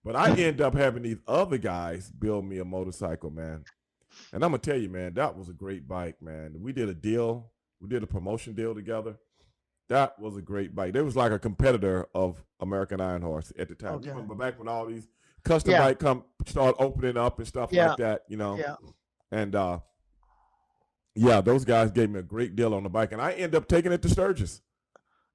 But I end up having these other guys build me a motorcycle, man. And I'm gonna tell you, man, that was a great bike, man. We did a deal. We did a promotion deal together. That was a great bike. They was like a competitor of American Iron Horse at the time. You Okay. remember back when all these custom Yeah. bike start opening up and stuff Yeah. like that, you know. Yeah. And yeah, those guys gave me a great deal on the bike, and I ended up taking it to Sturgis.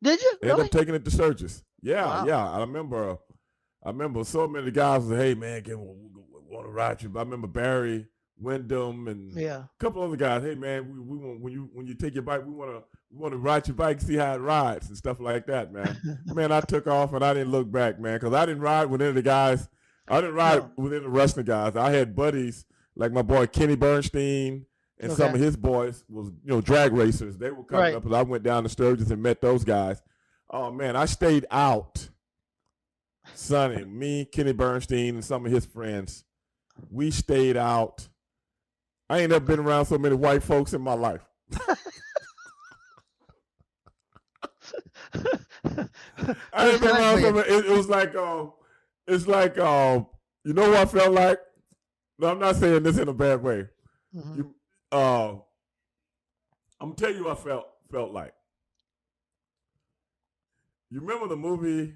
Did you Ended really? up taking it to Sturgis. Yeah, Wow. yeah. I remember so many guys said, "Hey man, want to ride you?" But I remember Barry, Wyndham, and Yeah. a couple other guys. Hey man, we want when you take your bike, we want to ride your bike, see how it rides and stuff like that, man. Man, I took off and I didn't look back, man, because I didn't ride with any of the guys. I didn't ride No. with any of the wrestling guys. I had buddies like my boy Kenny Bernstein and some Okay. of his boys was drag racers. They were coming Right. up, and I went down to Sturgis and met those guys. Oh man, I stayed out. Sonny, me, Kenny Bernstein, and some of his friends, we stayed out. I ain't never been around so many white folks in my life. I ain't been around so many. It was like, it's like, you know what I felt like? No, I'm not saying this in a bad way. Mhm. You, I'm gonna tell you what I felt like. You remember the movie,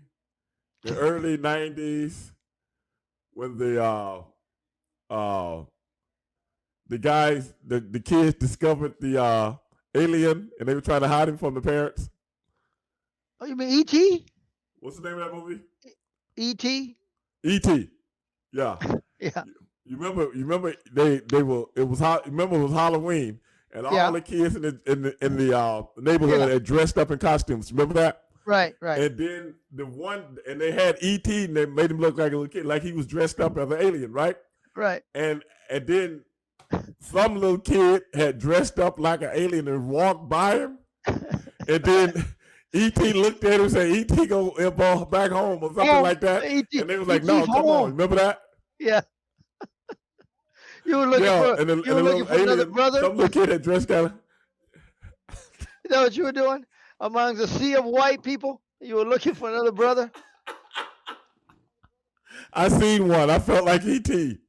the early '90s, when the guys, the kids discovered the alien and they were trying to hide him from the parents. Oh, you mean E.T.? What's the name of that movie? E.T.? E.T. Yeah. Yeah. You remember they were it was remember it was Halloween and all Yeah. the kids in the neighborhood Yeah. had dressed up in costumes. Remember that? Right. Right. And then they had E.T. and they made him look like a little kid, like he was dressed up as an alien, right? Right. And then some little kid had dressed up like an alien and walked by him, and then E.T. looked at him and said, "E.T. go back home" or something like that. E.T. And they was like, E.T. "No, come on, home. remember that?" Yeah. You were looking Yeah, for and the you were looking little for another alien, brother. some little kid had dressed kind of. Is that what you were doing among the sea of white people? You were looking for another brother. I seen one. I felt like E.T.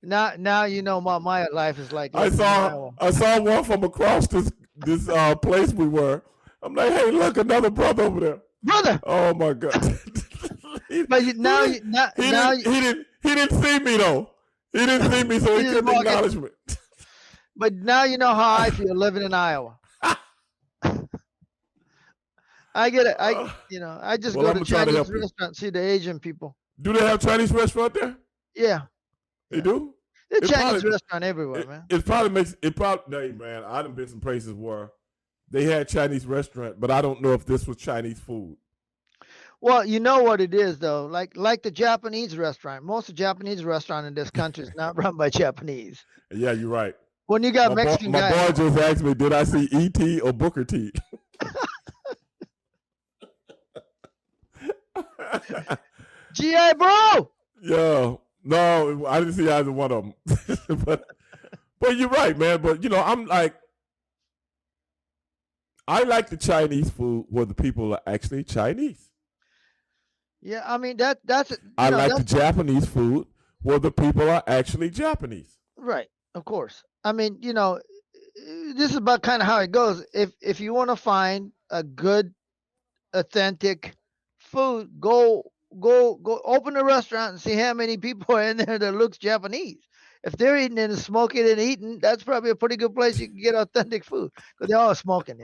Now you know my life is like I living in saw Iowa. one from across this place we were. I'm like, hey, look, another brother over there. Brother. Oh my God. But now he didn't see me though. He didn't see me, so he just couldn't walking. acknowledge me. But now you know how I feel living in Iowa. I get it. I just Well, go I'm to gonna try to Chinese help you. restaurant, see the Asian people. Do they have Chinese restaurant there? Yeah. They Yeah. do. There's It Chinese probably- restaurant everywhere, man. It probably, hey, man, I done been some places where they had Chinese restaurant, but I don't know if this was Chinese food. Well, you know what it is though. Like the Japanese restaurant. Most of the Japanese restaurant in this country is not run by Japanese. Yeah, you're right. When you got My Mexican boy guys, just asked me, did I see E.T. or Booker T? GI bro. Yeah, no, I didn't see either one of them. but you're right, man. But I like the Chinese food where the people are actually Chinese. Yeah, I mean that's I like the that's Japanese food where the people are actually Japanese. right. Of course. I mean, this is about kind of how it goes. If you want to find a good, authentic food, go open a restaurant and see how many people are in there that looks Japanese. If they're eating and smoking and eating, that's probably a pretty good place you can get authentic food because they're all smoking.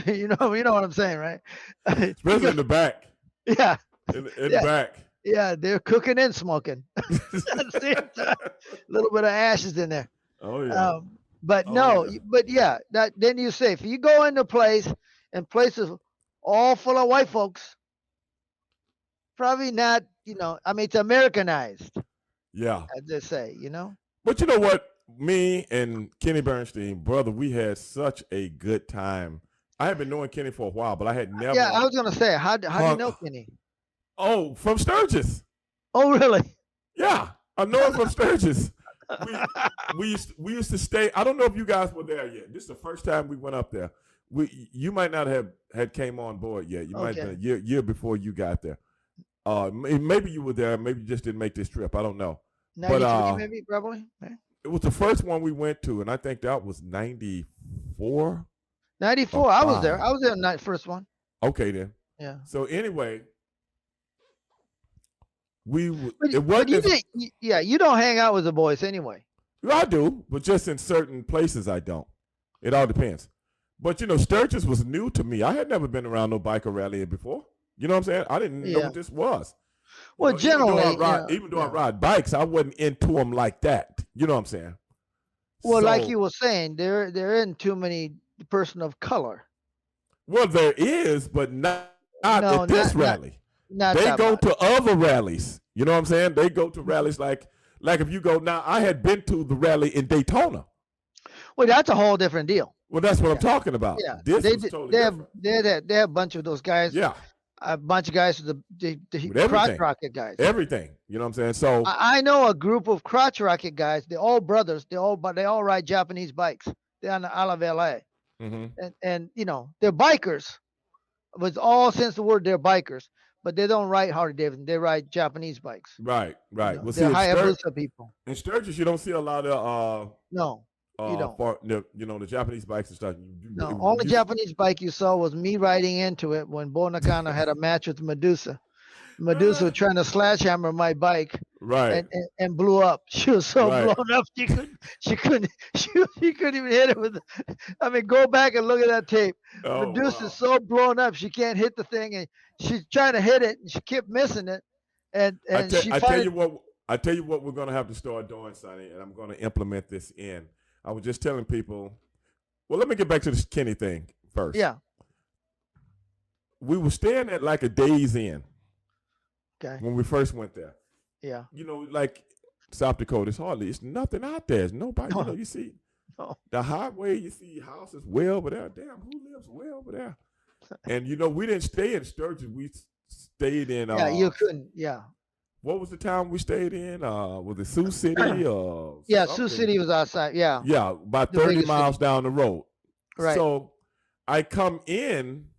You know what I'm saying, right? Especially in the back. Yeah, In yeah, the back. yeah. They're cooking and smoking at the same time. A little bit of ashes in there. Oh yeah. But Oh no, yeah. but yeah, that then you say if you go into a place and places all full of white folks, probably not. I mean, it's Americanized, Yeah. as they say. But you know what? Me and Kenny Bernstein, brother, we had such a good time. I had been knowing Kenny for a while, but I had never. Yeah, I was gonna say, how do you know Kenny? Oh, from Sturgis. Oh, really? Yeah, I know him from Sturgis. We used to stay. I don't know if you guys were there yet. This is the first time we went up there. You might not have had came on board yet. You might have Okay. been a year before you got there. Maybe you were there. Maybe you just didn't make this trip. I don't know. But 93 maybe, probably. it was the first one we went to, and I think that was 94 or 94. I was there. 5. I was there night first one. Okay, then. Yeah. So anyway, But it but wasn't you as did yeah, you don't hang out with the boys anyway. I do, but just in certain places I don't. It all depends. But Sturgis was new to me. I had never been around no biker rally before. You know what I'm saying? I didn't know Yeah. what this was. Well, generally, Even though I ride bikes, I wasn't into them like that. You know what I'm saying? well, like So, you were saying, there isn't too many person of color. well, there is, but not No, at this rally. not They that go much. to other rallies. You know what I'm saying? They go to rallies like if you go now. I had been to the rally in Daytona. Well, that's a whole different deal. Well, that's what I'm Yeah. talking about. Yeah, This they was d- totally they have different. they have a bunch of those guys. Yeah, A bunch of guys with the with crotch everything, rocket guys. everything. You know what I'm saying? So I know a group of crotch rocket guys. They're all brothers. They all ride Japanese bikes. They're on the Isle of LA, mhm. and they're bikers. But all since the word they're bikers, but they don't ride Harley Davidson. They ride Japanese bikes. Right. Well, see, They're Hayabusa people. in Sturgis, you don't see a lot of No, you don't. for the Japanese bikes and stuff. No, only Japanese bike you saw was me riding into it when Bo Nakano had a match with Medusa. Medusa was trying to sledgehammer my bike right, and blew up. She was so right. blown up she couldn't even hit it with. I mean, go back and look at that tape. Oh Medusa's wow. so blown up she can't hit the thing, and she's trying to hit it and she kept missing it, and she I tell you finally. what. I tell you what we're gonna have to start doing, Sonny, and I'm gonna implement this in. I was just telling people. Well, let me get back to this Kenny thing first. Yeah. We were staying at like a Days Inn Okay. when we first went there. Yeah. Like South Dakota, it's nothing out there. There's nobody. No. You see No. the highway, you see houses way over there. Damn, who lives way over there? And we didn't stay in Sturgis. We stayed in. Yeah. You couldn't. Yeah. What was the town we stayed in? Was it Sioux City or Yeah. something? Sioux City was outside. Yeah. Yeah, about The 30 biggest miles city. down the road. Right. So I come in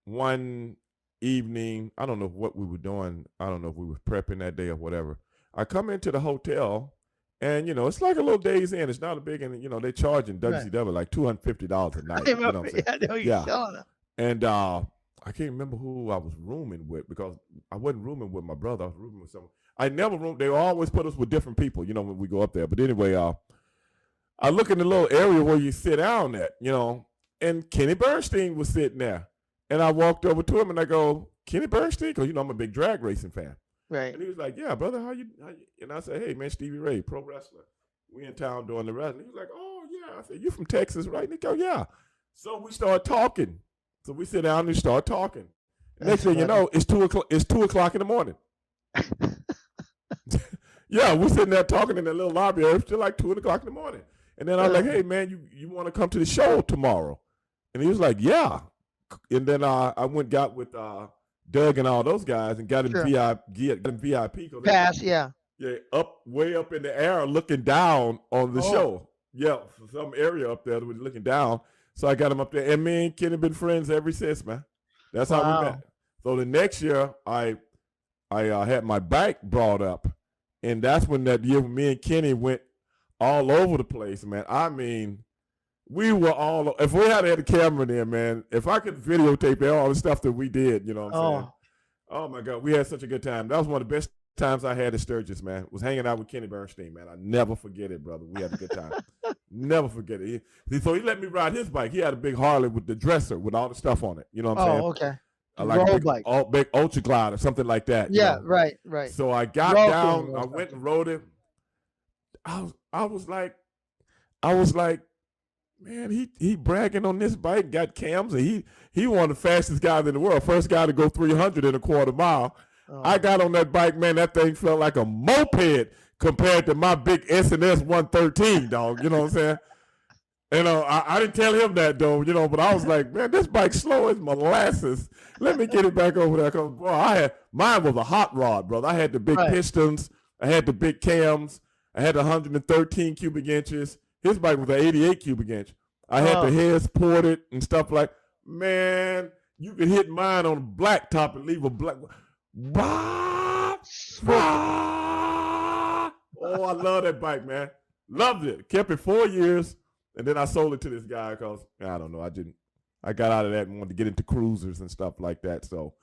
one evening. I don't know what we were doing. I don't know if we were prepping that day or whatever. I come into the hotel, and it's like a little Days Inn. It's not a big, and they're charging WCW like $250 a night. I You know remember. what I'm saying? Yeah. They were Yeah. selling them. And I can't remember who I was rooming with because I wasn't rooming with my brother. I was rooming with someone. I never roomed. They always put us with different people, when we go up there. But anyway, I look in the little area where you sit down at, and Kenny Bernstein was sitting there. And I walked over to him and I go, Kenny Bernstein? Because, I'm a big drag racing fan. Right. And he was like, yeah, brother, how you? And I said, hey, man, Stevie Ray, pro wrestler. We in town doing the wrestling. He was like, oh, yeah. I said, you from Texas, right? And he go, yeah. So we started talking. So we sit down and start talking. Next thing you know, it's 2:00 in the morning. Yeah, we're sitting there talking in that little lobby. It's still like 2:00 in the morning. And then I was like, hey, man, you want to come to the show tomorrow? And he was like, yeah. And then I got with Doug and all those guys and got him VIP. Pass. Yeah. Yeah, way up in the air looking down on the show. Yeah, some area up there that was looking down. So I got him up there. And me and Kenny been friends ever since, man. That's how we met. So the next year, I had my bike brought up. And that's when that year me and Kenny went all over the place, man. I mean, we were all, if we had a camera there, man, if I could videotape all the stuff that we did, you know what I'm saying? Oh, my God. We had such a good time. That was one of the best times I had at Sturgis, man. Was hanging out with Kenny Bernstein, man. I never forget it, brother. We had a good time. Never forget it. So he let me ride his bike. He had a big Harley with the dresser with all the stuff on it. You know what I'm saying? Oh, okay. Like road a big Ultra Glide or something like that. Yeah, right. So I got down. I went and rode it. I was like, man, he bragging on this bike, got cams, and he one of the fastest guys in the world. First guy to go 300 in a quarter mile. I got on that bike, man. That thing felt like a moped compared to my big S&S 113, dog. You know what I'm saying? And I didn't tell him that, though, but I was like, man, this bike's slow as molasses. Let me get it back over there. Because, boy, mine was a hot rod, brother. I had the big pistons. I had the big cams. I had 113 cubic inches. His bike was an 88 cubic inch. I had the heads ported and stuff like, man, you could hit mine on a black top and leave a black. Bah, Smoked it. bah. Oh, I love that bike, man. Loved it. Kept it 4 years, and then I sold it to this guy because I don't know. I got out of that and wanted to get into cruisers and stuff like that. So